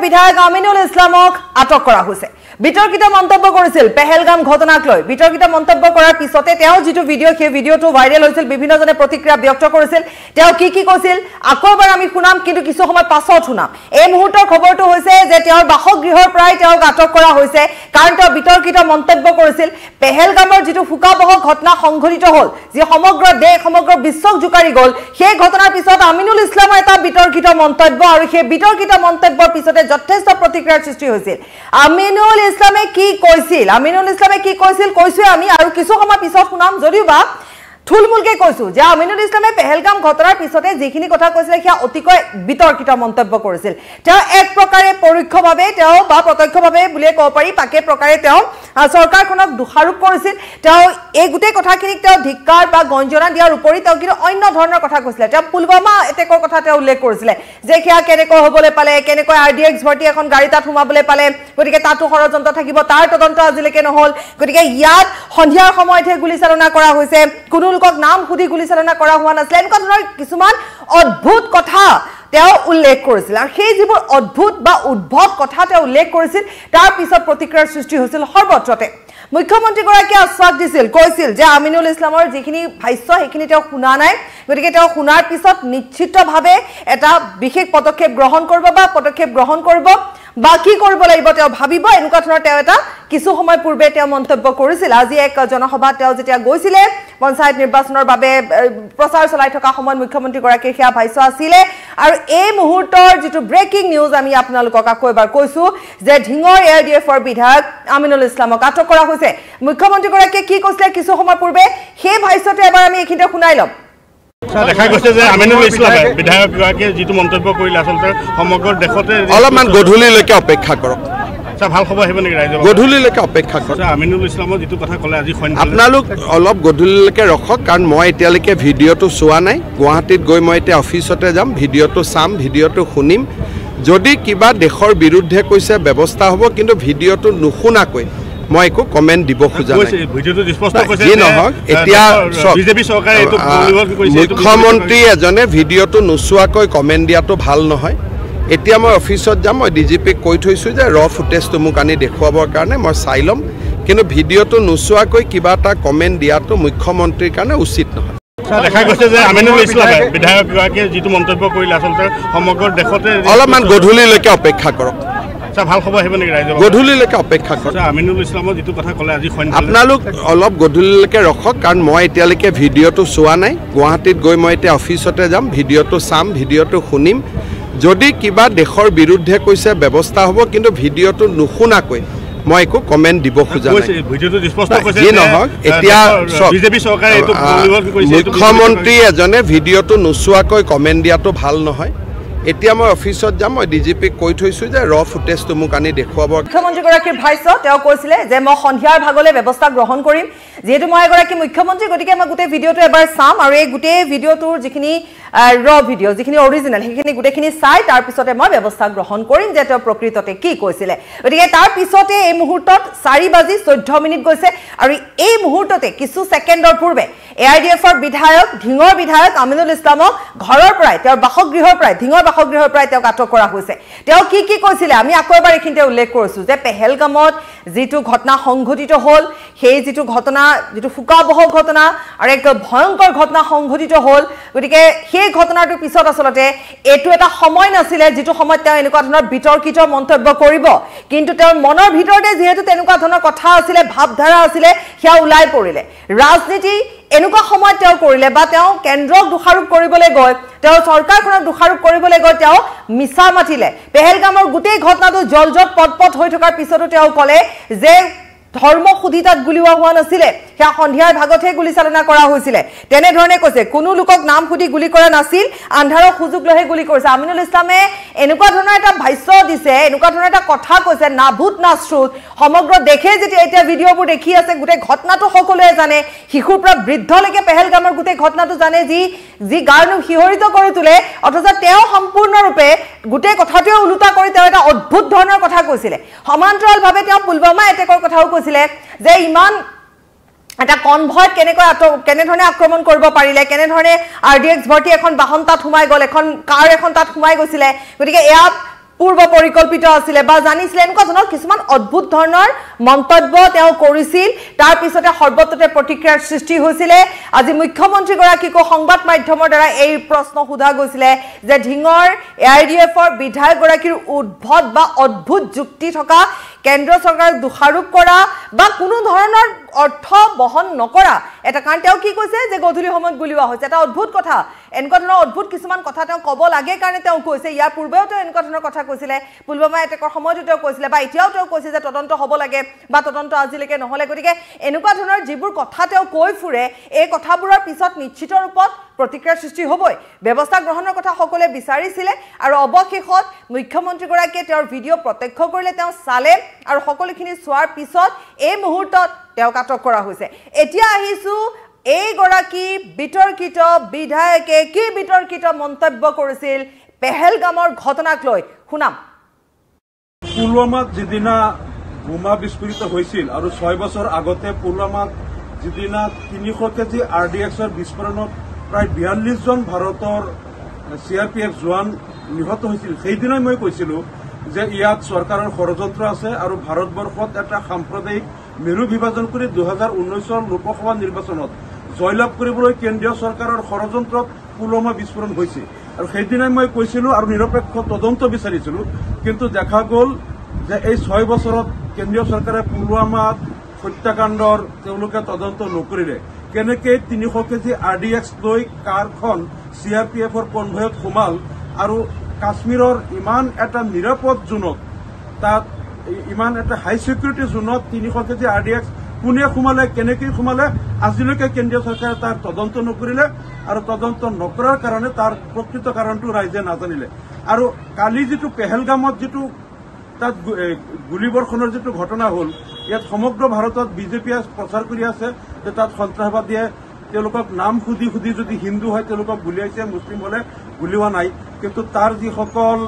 বিধায়ক আমিনুল ইছলামক আটক কৰা হৈছে বিতৰ্কিত মন্তব্য কৰিছিল পেহেলগাম ঘটনাক লৈ বিতৰ্কিত মন্তব্য কৰাৰ পিছতে তেওঁ যেটো ভিডিও সেই ভিডিওটো ভাইৰেল হৈছিল বিভিন্নজনে প্ৰতিক্ৰিয়া ব্যক্ত কৰিছিল তেওঁ কি কৈছিল আকৌবাৰ আমি শুনাম কিন্তু কিছু সময় পাছত শুনাম এই মুহূৰ্তৰ খবৰটো হৈছে যে তেওঁৰ বাসগৃহৰ পৰাই তেওঁক আটক কৰা হৈছে কাৰণ তেওঁ বিতৰ্কিত মন্তব্য কৰিছিল পেহেলগামৰ যেটো ফুকাবহ ঘটনা সংঘটিত হল যে সমগ্ৰ দেশ সমগ্ৰ বিশ্বক জুকাৰি গল সেই ঘটনাৰ পিছত আমিনুল ইছলামৰ এটা বিতৰ্কিত মন্তব্য আৰু সেই বিতৰ্কিত মন্তব্যৰ পিছতে যথেষ্ট প্ৰতিক্ৰিয়াৰ সৃষ্টি হৈছিল আমিনুল ইছলামে কি কৈছিল কৈছো আমি আৰু কিছু সময় পিছত শুনাম যদিও বা থুলমুলকে কৈছো যে আমিনুল ইছলামে পেহেলগাম ঘটনাৰ পিছতে যিখিনি কথা কৈছিল সেয়া অতিকৈ বিতৰ্কিত মন্তব্য কৰিছিল তেওঁ এক প্ৰকাৰে পৰোক্ষভাৱে তেওঁ বা প্ৰত্যক্ষভাৱে বুলিয়ে ক'ব পাৰি তাকে প্ৰকাৰে তেওঁ চৰকাৰখনক দোষাৰোপ কৰিছিল তেওঁ এই গোটেই কথাখিনিক তেওঁ ধিক্কাৰ বা গঞ্জনা দিয়াৰ উপৰি তেওঁ কিন্তু অন্য ধৰণৰ কথা কৈছিল তেওঁ পুলৱামা এটেকৰ কথা তেওঁ উল্লেখ কৰিছিল যে সেয়া কেনেকৈ হ'বলৈ পালে কেনেকৈ আৰডিএক্স ভৰ্তি এখন গাড়ী তাত সোমাবলৈ পালে গতিকে তাতো ষড়যন্ত্ৰ থাকিব তাৰ তদন্ত আজিলৈকে নহল গতিকে ইয়াত সন্ধিয়াৰ সময়তহে গুলীচালনা কৰা হৈছে কোনো লোকক নাম খুদি গুলীচালনা কৰা হোৱা নাছিল এনেকুৱা ধৰণৰ কিছুমান অদ্ভুত কথা তেওঁ উল্লেখ কৰিছিল আৰু সেই যিবোৰ অদ্ভুত বা উদ্ভট কথা তেওঁ উল্লেখ কৰিছিল তাৰ পিছত প্ৰতিক্ৰিয়াৰ সৃষ্টি হৈছিল সৰ্বত্ৰতে মুখ্যমন্ত্ৰী গৰাকীয়ে আশ্বাস দিছিল কৈছিল যে আমিনুল ইছলামৰ যিখিনি ভাষ্য সেইখিনি তেওঁ শুনা নাই গতিকে তেওঁ শুনাৰ পিছত নিশ্চিতভাৱে এটা বিশেষ পদক্ষেপ গ্ৰহণ কৰিব বা কি কৰিব লাগিব তেওঁ ভাবিব এনেকুৱা ধৰণৰ তেওঁ এটা কিছু সময় পূৰ্বে তেওঁ মন্তব্য কৰিছিল আজি এক জনসভা তেওঁ যেতিয়া গৈছিল পঞ্চায়ত নিৰ্বাচনৰ বাবে প্ৰচাৰ চলাই থকা সময়ত মুখ্যমন্ত্ৰী গৰাকীৰ সেয়া ভাষ্য আছিল আৰু এই মুহূৰ্তৰ যেটো ব্ৰেকিং নিউজ আমি আপোনালোকক আকৌ এবাৰ কৈছো যে ঢিঙৰ এআৰডিএফৰ বিধায়ক আমিনুল ইছলামক আটক কৰা হৈছে মুখ্যমন্ত্ৰী গৰাকীয়ে কি কৈছিল কিছু সময় পূৰ্বে সেই ভাষ্যটো এবাৰ আমি এইখিনিতে শুনাই লম দেখা গৈছে যে আমিনুল ইছলামে বিধায়ক গৰাকীয়ে যেটো মন্তব্য কৰিলে আসলতে সমগ্ৰ দেশতে অলপমান গধূলিলৈকে অপেক্ষা কৰক ভাল খবৰ আহিব নেকি ৰাইজৰ গধূলিলৈকে অপেক্ষা কৰক আমিনুল ইছলামৰ যেটো কথা ক'লে আজি আপোনালোক অলপ গধূলিলৈকে ৰখক কাৰণ মই এতিয়ালৈকে ভিডিঅ'টো চোৱা নাই গুৱাহাটীত গৈ মই এতিয়া অফিচতে যাম ভিডিঅ'টো চাম ভিডিঅ'টো শুনিম যদি কিবা দেশৰ বিৰুদ্ধে কৈছে ব্যৱস্থা হ'ব কিন্তু ভিডিঅ'টো নুশুনাকৈ মই একো কমেন্ট দিব খোজা নাই ভিডিঅ'টো স্পষ্ট কৈছে যে নহওক এতিয়া বিজেপি চৰকাৰে এইটো মুখ্যমন্ত্ৰী এজনে ভিডিঅ'টো নুচোৱাকৈ কমেন্ট দিয়াটো ভাল নহয় এতিয়া মই অফিচত যাম মই ডিজিপিক কৈ থৈছো যে ৰ ফুটেজটো মোক আনি দেখুৱাবৰ কাৰণে মই চাই ল'ম কিন্তু ভিডিঅ'টো নুচোৱাকৈ কিবা এটা কমেন্ট দিয়াটো মুখ্যমন্ত্ৰীৰ কাৰণে উচিত নহয় দেখা গৈছে যে আমিনুল ইছলামে বিধায়ক গৰাকীয়ে যেটো মন্তব্য কৰিলে আসলতে সমগ্ৰ দেশতে অলপমান গধূলিলৈকে অপেক্ষা কৰক ভাল খবৰ আহিব নেকি ৰাইজৰ গধূলিলৈকে অপেক্ষা কৰক আমিনুল ইছলামৰ যেটো কথা ক'লে আজি আপোনালোক অলপ গধূলিলৈকে ৰখক কাৰণ মই এতিয়ালৈকে ভিডিঅ'টো চোৱা নাই গুৱাহাটীত গৈ মই এতিয়া অফিচতে যাম ভিডিঅ'টো চাম ভিডিঅ'টো শুনিম যদি কিবা দেশৰ বিৰুদ্ধে কৈছে ব্যৱস্থা হ'ব কিন্তু ভিডিঅ'টো নুশুনাকৈ মই একো কমেন্ট দিব খোজা নাই ভিডিঅ'টো স্পষ্ট কৈছে যে নহওক এতিয়া বিজেপি চৰকাৰে এইটো মুখ্যমন্ত্ৰী এজনে ভিডিঅ'টো নুচোৱাকৈ কমেন্ট দিয়াটো ভাল নহয় এতিয়া মই অফিচত যাম মই ডিজিপিক কৈ থৈছো যে ৰ ফুটেজটো মোক আনি দেখুৱাব মুখ্যমন্ত্ৰী গৰাকীৰ ভাষ্য তেওঁ কৈছিল যে মই সন্ধিয়াৰ ভাগলৈ ব্যৱস্থা গ্ৰহণ কৰিম যেহেতু মই এগৰাকী মুখ্যমন্ত্ৰী গতিকে মই গোটেই ভিডিঅ'টো এবাৰ চাম আৰু এই গোটেই ভিডিঅ'টোৰ যিখিনি ৰ ভিডিঅ' যিখিনি অৰিজিনেল সেইখিনি গোটেইখিনি চাই তাৰ পিছতে মই ব্যৱস্থা গ্ৰহণ কৰিম যে তেওঁ প্ৰকৃততে কি কৈছিল গতিকে তাৰ পিছতে এই মুহূৰ্তত 4:14 গৈছে আৰু এই মুহূৰ্ততে কিছু ছেকেণ্ডৰ পূৰ্বে এআইডিএফৰ বিধায়ক ঢিঙৰ বিধায়ক আমিনুল ইছলামক ঘৰৰ পৰাই তেওঁৰ বাসগৃহৰ পৰাই ঢিঙৰ বাসগৃহৰ পৰাই তেওঁক আটক কৰা হৈছে তেওঁ কি কৈছিল আমি আকৌ এবাৰ এইখিনিতে উল্লেখ কৰিছো যে পেহেলগামত যেটো ঘটনা সংঘটিত হল সেই যেটো ঘটনা যেটো ফুকাবহ ঘটনা আৰু এক ভয়ংকৰ ঘটনা সংঘটিত হল গতিকে সেই ঘটনাটোৰ পিছত আসলতে এটো এটা সময় নাছিলে যেটো সময়ত তেওঁ এনেকুৱা ধৰণৰ বিতৰ্কিত মন্তব্য কৰিব কিন্তু তেওঁৰ মনৰ ভিতৰতে যেহেতু তেনেকুৱা ধৰণৰ কথা আছিলে ভাবধাৰা আছিলে সেয়া ওলাই পৰিলে ৰাজনীতি এনেকুৱা সময়ত তেওঁ কৰিলে বা তেওঁ কেন্দ্ৰক দোষাৰোপ কৰিবলৈ গৈ তেওঁ চৰকাৰখনক দোষাৰোপ কৰিবলৈ গৈ তেওঁ মিছা মাতিলে পেহেলগামৰ গোটেই ঘটনাটো জলজট পটপট হৈ থকাৰ পিছতো তেওঁ ক'লে যে ধৰ্ম সুধিতাত গুলিওৱা হোৱা নাছিলে সেয়া সন্ধিয়াৰ ভাগতহে গুলীচালনা কৰা হৈছিল তেনেধৰণে কৈছে কোনো লোকক নাম সুধি গুলি কৰা নাছিল আন্ধাৰৰ সুযোগ লৈহে গুলি কৰিছে আমিনুল ইছলামে এনেকুৱা ধৰণৰ এটা ভাষ্য দিছে এনেকুৱা ধৰণৰ এটা কথা কৈছে না ভূত না শ্ৰুত সমগ্ৰ দেশে যেতিয়া এতিয়া ভিডিঅ'বোৰ দেখি আছে গোটেই ঘটনাটো সকলোৱে জানে শিশুৰ পৰা বৃদ্ধলৈকে পেহেলগামৰ গোটেই ঘটনাটো জানে যি গাৰনো শিহৰিত কৰি তোলে অথচ তেওঁ সম্পূৰ্ণৰূপে গোটেই কথাটোৱে উলুটা কৰি তেওঁ এটা অদ্ভুত ধৰণৰ কথা কৈছিলে সমান্তৰালভাৱে তেওঁ পুলৱামা এটেকৰ কথাও কৈছিলে যে ইমান এটা কনভয়ত কেনেধৰণে আক্ৰমণ কৰিব পাৰিলে কেনেধৰণে আৰডিএক্স ভৰ্তি এখন বাহন তাত সোমাই গ'ল এখন কাৰ এখন তাত সোমাই গৈছিলে গতিকে এয়া পূৰ্ব পৰিকল্পিত আছিলে বা জানিছিলে এনেকুৱা ধৰণৰ কিছুমান অদ্ভুত ধৰণৰ মন্তব্য তেওঁ কৰিছিল তাৰ পিছতে সৰ্বত্ৰতে প্ৰতিক্ৰিয়াৰ সৃষ্টি হৈছিল আজি মুখ্যমন্ত্ৰী গৰাকীকো সংবাদ মাধ্যমৰ দ্বাৰা এই প্ৰশ্ন সোধা গৈছিলে যে ঢিঙৰ এআইডিএফৰ বিধায়ক গৰাকীৰ উদ্ভট বা অদ্ভুত যুক্তি থকা কেন্দ্ৰ চৰকাৰক দোষাৰোপ কৰা বা কোনো ধৰণৰ অৰ্থ বহন নকৰা এটা কাৰণ তেওঁ কি কৈছে যে গধূলি সময়ত গুলিওৱা হৈছে এটা অদ্ভুত কথা এনেকুৱা ধৰণৰ অদ্ভুত কিছুমান কথা তেওঁ ক'ব লাগে কাৰণে তেওঁ কৈছে ইয়াৰ পূৰ্বেও তেওঁ এনেকুৱা ধৰণৰ কথা কৈছিলে পুলৱামা এটেকৰ সময়তো তেওঁ কৈছিলে বা এতিয়াও তেওঁ কৈছে যে তদন্ত হ'ব লাগে বা তদন্ত আজিলৈকে নহ'লে গতিকে এনেকুৱা ধৰণৰ যিবোৰ কথা তেওঁ কৈ ফুৰে এই কথাবোৰৰ পিছত নিশ্চিত ৰূপত প্ৰতিক্ৰিয়াৰ সৃষ্টি হ'বই ব্যৱস্থা গ্ৰহণৰ কথা সকলোৱে বিচাৰিছিলে আৰু অৱশেষত মুখ্যমন্ত্ৰীগৰাকীয়ে তেওঁৰ ভিডিঅ' প্ৰত্যক্ষ কৰিলে তেওঁ চালে আৰু সকলোখিনি চোৱাৰ পিছত এই মুহূৰ্তত তেওঁক আটক কৰা হৈছে এতিয়া আহিছো এই গৰাকী বিতৰ্কিত বিধায়কে কি বিতৰ্কিত মন্তব্য কৰিছিল পেহেলগামৰ ঘটনাক লৈ শুনাম পুলৱামাত যিদিনা বোমা বিস্ফোৰিত হৈছিল আৰু 6 বছৰ আগতে পুলৱামাত যিদিনা 300 কেজি আৰডিএক্সৰ বিস্ফোৰণত প্ৰায় 42 জন ভাৰতৰ চিআৰপিএফ জোৱান নিহত হৈছিল সেইদিনাই মই কৈছিলো যে ইয়াত চৰকাৰৰ ষড়যন্ত্ৰ আছে আৰু ভাৰতবৰ্ষত এটা সাম্প্ৰদায়িক মেৰু বিভাজন কৰি 2019 লোকসভা নিৰ্বাচনত জয়লাভ কৰিবলৈ কেন্দ্ৰীয় চৰকাৰৰ ষড়যন্ত্ৰত পুলৱামা বিস্ফোৰণ হৈছে আৰু সেইদিনাই মই কৈছিলো আৰু নিৰপেক্ষ তদন্ত বিচাৰিছিলো কিন্তু দেখা গ'ল যে এই 6 বছৰত কেন্দ্ৰীয় চৰকাৰে পুলৱামাত হত্যাকাণ্ডৰ তেওঁলোকে তদন্ত নকৰিলে কেনেকৈ 300 কেজি আৰডিএক্স লৈ কাৰখন চিআৰপিএফৰ কনভয়ত সোমাল আৰু কাশ্মীৰৰ ইমান এটা নিৰাপদ জোনত তাত ইমান এটা হাই সিকিউৰিটি জোনত 300 কেজি আৰডিএক্স কোনে সোমালে কেনেকৈ সোমালে আজিলৈকে কেন্দ্ৰীয় চৰকাৰে তাৰ তদন্ত নকৰিলে আৰু তদন্ত নকৰাৰ কাৰণে তাৰ প্ৰকৃত কাৰণটো ৰাইজে নাজানিলে আৰু কালি যিটো পেহেলগামত যিটো তাত গুলীবৰ্ষণৰ যিটো ঘটনা হ'ল ইয়াত সমগ্ৰ ভাৰতত বিজেপিয়ে প্ৰচাৰ কৰি আছে যে তাত সন্ত্ৰাসবাদীয়ে তেওঁলোকক নাম সুধি সুধি যদি হিন্দু হয় তেওঁলোকক গুলিয়াইছে মুছলিম হলে গুলিওৱা নাই কিন্তু তাৰ যিসকল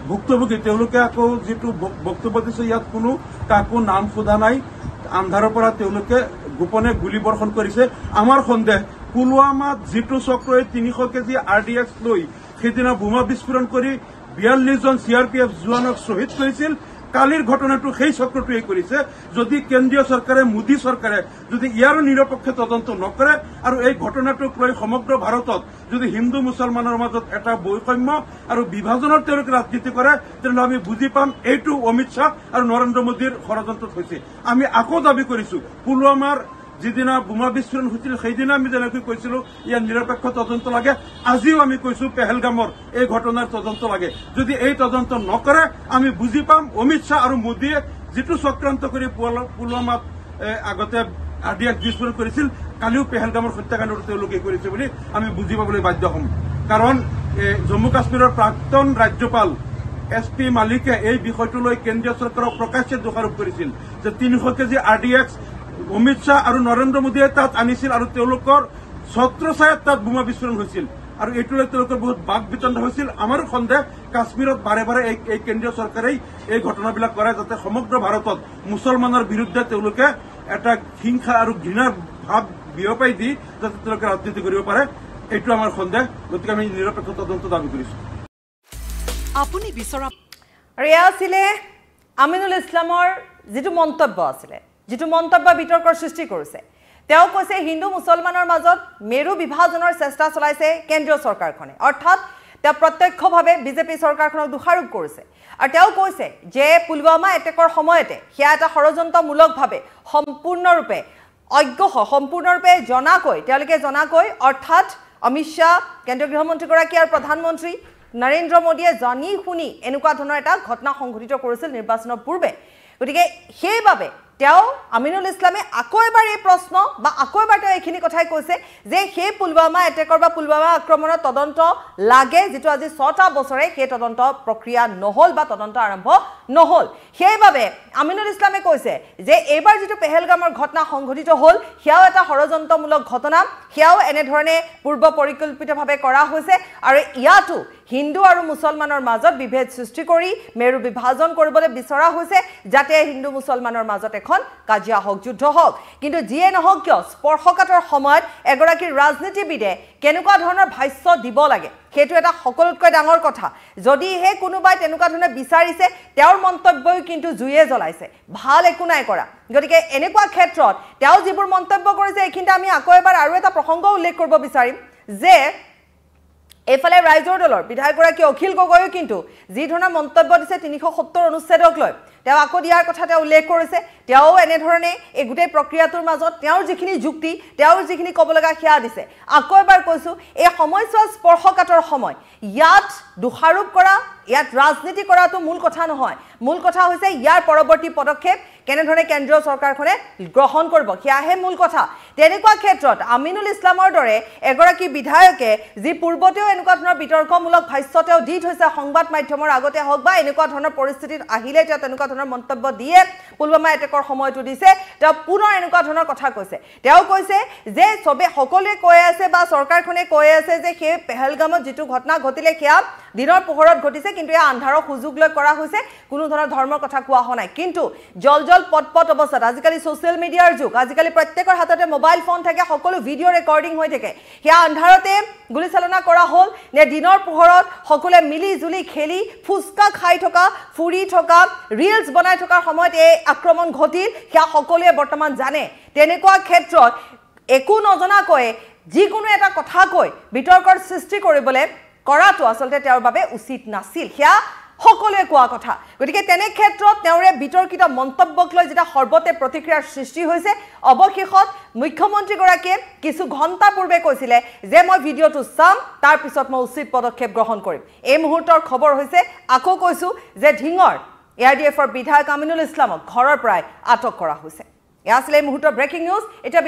ভুক্তভোগী তেওঁলোকে আকৌ যিটো বক্তব্য দিছে ইয়াত কোনো কাকো নাম সোধা নাই আন্ধাৰৰ পৰা তেওঁলোকে গোপনে গুলীবৰ্ষণ কৰিছে আমাৰ সন্দেহ পুলৱামাত যিটো চক্ৰই 300 কেজি আৰডিএক্স লৈ সেইদিনা বোমা বিস্ফোৰণ কৰি 42 জন চিআৰপিএফ জোৱানক শ্বহীদ কৰিছিল কালিৰ ঘটনাটো সেই চক্ৰটোৱে কৰিছে যদি কেন্দ্ৰীয় চৰকাৰে মোদী চৰকাৰে যদি ইয়াৰ নিৰপেক্ষ তদন্ত নকৰে আৰু এই ঘটনাটোক লৈ সমগ্ৰ ভাৰতত যদি হিন্দু মুছলমানৰ মাজত এটা বৈষম্য আৰু বিভাজনৰ তেওঁলোকে ৰাজনীতি কৰে তেনেহ'লে আমি বুজি পাম এইটো অমিত শ্বাহ আৰু নৰেন্দ্ৰ মোদীৰ ষড়যন্ত্ৰত হৈছে আমি আকৌ দাবী কৰিছো পুলৱামাৰ যিদিনা বোমা বিস্ফোৰণ হৈছিল সেইদিনা আমি যেনেকৈ কৈছিলো ইয়াৰ নিৰপেক্ষ তদন্ত লাগে আজিও আমি কৈছো পেহেলগামৰ এই ঘটনাৰ তদন্ত লাগে যদি এই তদন্ত নকৰে আমি বুজি পাম অমিত শ্বাহ আৰু মোদীয়ে যিটো চক্ৰান্ত কৰি পুলৱামাত আগতে আৰডিএক্স বিস্ফোৰণ কৰিছিল কালিও পেহেলগামৰ হত্যাকাণ্ডটো তেওঁলোকে কৰিছে বুলি আমি বুজি পাবলৈ বাধ্য হ'ম কাৰণ জম্মু কাশ্মীৰৰ প্ৰাক্তন ৰাজ্যপাল SP মালিকে এই বিষয়টো লৈ কেন্দ্ৰীয় চৰকাৰক প্ৰকাশ্যে দোষাৰোপ কৰিছিল যে 300 কেজি আৰডিএক্স অমিত শ্বাহ আৰু নৰেন্দ্ৰ মোদীয়ে তাত আনিছিল আৰু তেওঁলোকৰ ছত্ৰছায়াত তাত বোমা বিস্ফোৰণ হৈছিল আৰু এইটোলৈ তেওঁলোকৰ বহুত বাক বিতণ্ড হৈছিল আমাৰো সন্দেহ কাশ্মীৰত বাৰে বাৰে এই কেন্দ্ৰীয় চৰকাৰেই এই ঘটনাবিলাক কৰে যাতে সমগ্ৰ ভাৰতত মুছলমানৰ বিৰুদ্ধে তেওঁলোকে এটা হিংসা আৰু ঘৃণাৰ ভাৱ বিয়পাই দি যাতে তেওঁলোকে ৰাজনীতি কৰিব পাৰে এইটো আমাৰ সন্দেহ গতিকে আমি নিৰপেক্ষ তদন্ত দাবী কৰিছো আপুনি বিচৰা ৰিয়া আছিলে আমিনুল ইছলামৰ যিটো মন্তব্য আছিলে যিটো মন্তব্য বিতৰ্কৰ সৃষ্টি কৰিছে তেওঁ কৈছে হিন্দু মুছলমানৰ মাজত মেৰু বিভাজনৰ চেষ্টা চলাইছে কেন্দ্ৰীয় চৰকাৰখনে অৰ্থাৎ তেওঁ প্ৰত্যক্ষভাৱে বিজেপি চৰকাৰখনক দোষাৰোপ কৰিছে আৰু তেওঁ কৈছে যে পুলৱামা এটেকৰ সময়তে সেয়া এটা ষড়যন্ত্ৰমূলকভাৱে সম্পূৰ্ণৰূপে সম্পূৰ্ণৰূপে জনাকৈ অৰ্থাৎ অমিত শ্বাহ কেন্দ্ৰীয় গৃহমন্ত্ৰীগৰাকী আৰু প্ৰধানমন্ত্ৰী নৰেন্দ্ৰ মোদীয়ে জানি শুনি এনেকুৱা ধৰণৰ এটা ঘটনা সংঘটিত কৰিছিল নিৰ্বাচনৰ পূৰ্বে গতিকে সেইবাবে তেওঁ আমিনুল ইছলামে আকৌ এবাৰ এই প্ৰশ্ন বা আকৌ এবাৰ তেওঁ এইখিনি কথাই কৈছে যে সেই পুলৱামা এটেকৰ বা পুলৱামা আক্ৰমণৰ তদন্ত লাগে যেটো আজি 6টা বছৰে সেই তদন্ত প্ৰক্ৰিয়া নহল বা তদন্ত আৰম্ভ নহল সেইবাবে আমিনুল ইছলামে কৈছে যে এইবাৰ যেটো পেহেলগামৰ ঘটনা সংঘটিত হল সেয়াও এটা ষড়যন্ত্ৰমূলক ঘটনা সেয়াও এনে ধৰণে পূৰ্ব পৰিকল্পিতভাৱে কৰা হৈছে আৰু ইয়াতো হিন্দু আৰু মুছলমানৰ মাজত বিভেদ সৃষ্টি কৰি মেৰু বিভাজন কৰিবলৈ বিচৰা হৈছে যাতে হিন্দু মুছলমানৰ মাজত এখন কাজিয়া হওক যুদ্ধ হওক কিন্তু যিয়ে নহওক কিয় স্পৰ্শকাতৰ সময়ত এগৰাকী ৰাজনীতিবিদে কেনেকুৱা ধৰণৰ ভাষ্য দিব লাগে সেইটো এটা সকলোতকৈ ডাঙৰ কথা যদি হে কোনোবাই তেনেকুৱা ধৰণে বিচাৰিছে তেওঁৰ মন্তব্যই কিন্তু জুয়ে জ্বলাইছে ভাল একো নাই কৰা গতিকে এনেকুৱা ক্ষেত্ৰত তেওঁ যিবোৰ মন্তব্য কৰিছে এইখিনিতে আমি আকৌ এবাৰ আৰু এটা প্ৰসংগ উল্লেখ কৰিব বিচাৰিম যে এফালে ৰাইজৰ দলৰ বিধায়কগৰাকী অখিল গগৈও কিন্তু যি ধৰণৰ মন্তব্য দিছে 370 অনুচ্ছেদক লৈ তেওঁ আকৌ দিয়াৰ কথা তেওঁ উল্লেখ কৰিছে তেওঁ এনে ধৰণে এই গোটেই প্ৰক্ৰিয়াটোৰ মাজত তেওঁৰ যিখিনি যুক্তি তেওঁৰ যিখিনি ক'ব লগা সেয়া দিছে আকৌ এবাৰ কৈছো এই সময়ছোৱা স্পৰ্শকাতৰ সময় ইয়াত দোষাৰোপ কৰা ইয়াত ৰাজনীতি কৰাটো মূল কথা নহয় মূল কথা হৈছে ইয়াৰ পৰৱৰ্তী পদক্ষেপ কেনেধৰণে কেন্দ্ৰীয় চৰকাৰখনে গ্ৰহণ কৰিব সেয়াহে মূল কথা তেনেকুৱা ক্ষেত্ৰত আমিনুল ইছলামৰ দৰে এগৰাকী বিধায়কে যি পূৰ্বতেও এনেকুৱা ধৰণৰ বিতৰ্কমূলক ভাষ্য তেওঁ দি থৈছে সংবাদ মাধ্যমৰ আগতে হওক বা এনেকুৱা ধৰণৰ পৰিস্থিতিত আহিলে তেওঁ তেনেকুৱা ধৰণৰ মন্তব্য দিয়ে পুলৱামা এটেকৰ সময়টো দিছে তেওঁ পুনৰ এনেকুৱা ধৰণৰ কথা কৈছে তেওঁ কৈছে যে সবে সকলোৱে কৈ আছে বা চৰকাৰখনে কৈ আছে যে সেই পেহেলগামত যিটো ঘটনা ঘটিলে সেয়া দিনৰ পোহৰত ঘটিছে কিন্তু এয়া আন্ধাৰৰ সুযোগ লৈ কৰা হৈছে কোনো ধৰণৰ ধৰ্মৰ কথা কোৱা হোৱা নাই কিন্তু জল পটপট অৱস্থাত আজিকালি সোশ্যাল মিডিয়াৰ যুগ আজিকালি প্ৰত্যেকৰ হাততে মোবাইল ফোন থাকে সকলো ভিডিঅ' ৰেকৰ্ডিং হৈ থাকে সেয়া আন্ধাৰতে গুলিচালনা কৰা হ'ল নে দিনৰ পোহৰত সকলোৱে মিলি জুলি খেলি ফুচকা খাই থকা ফুৰি থকা ৰিলছ বনাই থকাৰ সময়ত এই আক্ৰমণ ঘটিল সেয়া সকলোৱে বৰ্তমান জানে তেনেকুৱা ক্ষেত্ৰত একো নজনাকৈ যিকোনো এটা কথা কৈ বিতৰ্কৰ সৃষ্টি কৰিবলৈ কৰাটো আচলতে তেওঁৰ বাবে উচিত নাছিল সেয়া সকলোৱে কোৱা কথা গতিকে তেনে ক্ষেত্ৰত তেওঁৰে বিতৰ্কিত মন্তব্যক লৈ যেটা সৰ্বতে প্ৰতিক্ৰিয়াৰ সৃষ্টি হৈছে অৱশেষত মুখ্যমন্ত্ৰীগৰাকীয়ে কিছু ঘণ্টা পূৰ্বে কৈছিলে যে মই ভিডিঅ'টো চাম তাৰ পিছত মই উচিত পদক্ষেপ গ্ৰহণ কৰিম এই মুহূৰ্তৰ খবৰ হৈছে আকৌ কৈছো যে ঢিঙৰ এআৰডিএফৰ বিধায়ক আমিনুল ইছলামক ঘৰৰ পৰাই আটক কৰা হৈছে এয়া আছিল এই মুহূৰ্তৰ ব্ৰেকিং নিউজ এটা